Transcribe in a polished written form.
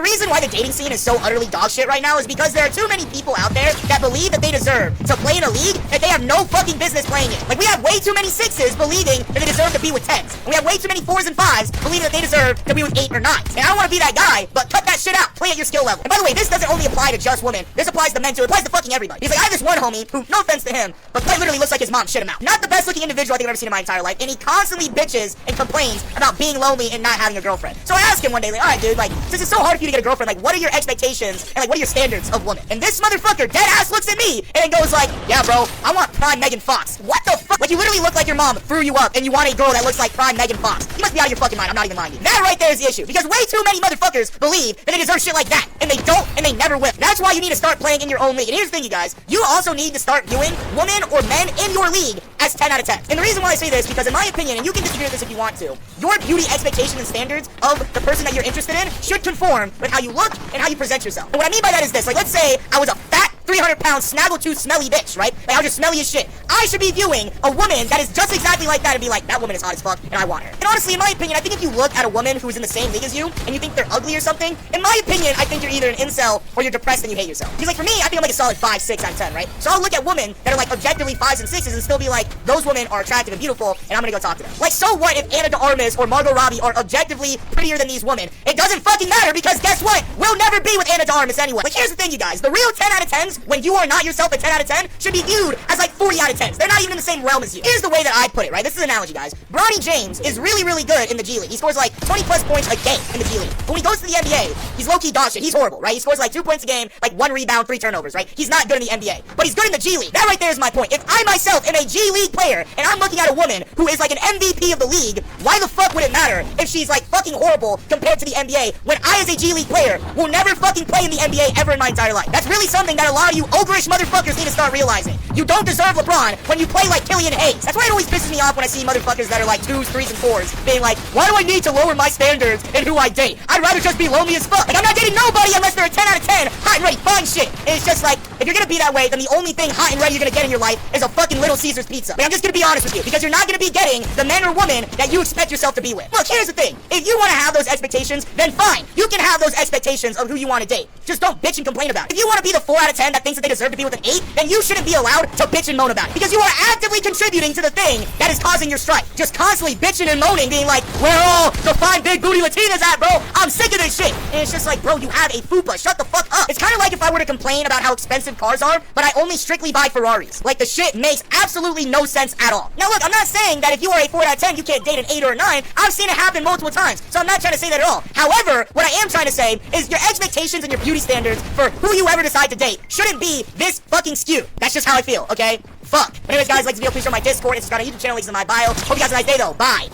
reason why the dating scene is so utterly dog shit right now is because there are too many people out there that believe that they deserve to play in a league that they have no fucking business playing in. Like, we have way too many 6s believing that they deserve to be with 10s. And we have way too many 4s and 5s believing that they deserve to be with 8 or 9s. And I don't want to be that guy, but cut that shit out. Play at your skill level. And by the way, this doesn't only apply to just women. This applies to men too. It applies to fucking everybody. He's like, I have this one homie who, no offense to him, but quite literally looks like his mom shit him out. Not the best looking individual I think I've ever seen in my entire life. And he constantly bitches and complains about being lonely and not having a girlfriend. So I asked him one day, like, alright dude, like, since it's so hard for you to get a girlfriend, like, what are your expectations and like, what are your standards of women? And this motherfucker dead ass looks at me and goes like, yeah bro, I want prime Megan Fox. What the fuck? Like, you literally look like your mom threw you up and you want a girl that looks like prime Megan Fox. You must be out of your fucking mind. I'm not even lying to you. That right there is the issue. Because way too many motherfuckers believe that they deserve shit like that. And they don't, and they never will. That's why you need to start playing in your own league. And here's the thing, you guys. You also need to start viewing women or men in your league as 10 out of 10. And the reason why I say this, because in my opinion, and you can disagree with this if you want to, your beauty expectations and standards of the person that you're interested in should conform with how you look and how you present yourself. And what I mean by that is this. Like, let's say I was a fat 300-pound snaggletooth smelly bitch, right? Like, I was just smelly as shit. I should be viewing a woman that is just exactly like that and be like, that woman is hot as fuck, and I want her. And honestly, in my opinion, I think if you look at a woman who's in the same league as you, and you think they're ugly or something, in my opinion, I think you're either an incel or you're depressed and you hate yourself. Because like, for me, I think I'm like a solid 5, 6 out of 10, right? So I'll look at women that are like objectively 5s and 6s and still be like, those women are attractive and beautiful, and I'm gonna go talk to them. Like, so what if Anna de Armas or Margot Robbie are objectively prettier than these women? It doesn't fucking matter, because guess what? We'll never be with Anna de Armas anyway. Like, here's the thing, you guys. The real 10 out of 10s, when you are not yourself a 10 out of 10, should be viewed as like 40 out of 10s. They're not even in the same realm as you. Here's the way that I put it, right? This is an analogy, guys. Bronny James is really, really good in the G League. He scores like 20 plus points a game in the G League. But when he goes to the NBA, he's low-key dog shit. He's horrible, right? He scores like 2 points a game, like 1 rebound, 3 turnovers, right? He's not good in the NBA. But he's good in the G League. That right there is my point. If I myself am a G League player, and I'm looking at a woman who is like an MVP of the league, why the fuck would it matter if she's like fucking horrible compared to the NBA when I as a G League player will never fucking play in the NBA ever in my entire life? That's really something that a lot of you ogreish motherfuckers need to start realizing. You don't deserve LeBron when you play like Killian Hayes. That's why it always pisses me off when I see motherfuckers that are like 2s, 3s, and 4s being like, why do I need to lower my standards in who I date? I'd rather just be lonely as fuck. Like, I'm not dating nobody unless they're a 10 out of 10 hot and ready fine shit. And it's just like, if you're gonna be that way, then the only thing hot and ready you're gonna get in your life is a fucking Little Caesars pizza. Like, I'm just gonna be honest with you, because you're not gonna be getting the man or woman that you expect yourself to be with. Look, here's the thing. If you wanna have those expectations, then fine. You can have those expectations of who you wanna date. Just don't bitch and complain about it. If you wanna be the 4 out of 10 that thinks that they deserve to be with an 8, then you shouldn't be allowed to bitch and moan about it. Because you are actively contributing to the thing that is causing your strife. Just constantly bitching and moaning, being like, where all the fine big booty Latinas at, bro? I'm sick of this shit. And it's just like, bro, you have a fupa. Shut the fuck up. It's kind of like if I were to complain about how expensive cars are, but I only strictly buy Ferraris. Like, the shit makes absolutely no sense at all. Now look, I'm not saying that if you are a 4 out of 10, you can't date an 8 or a 9. I've seen it happen multiple times, so I'm not trying to say that at all. However, what I am trying to say is your expectations and your beauty standards for who you ever decide to date shouldn't be this fucking skewed. That's just how I feel, okay? Fuck. But anyways, guys, like this video, please share my Discord, Instagram, and YouTube channel, links in my bio. Hope you guys have a nice day, though. Bye.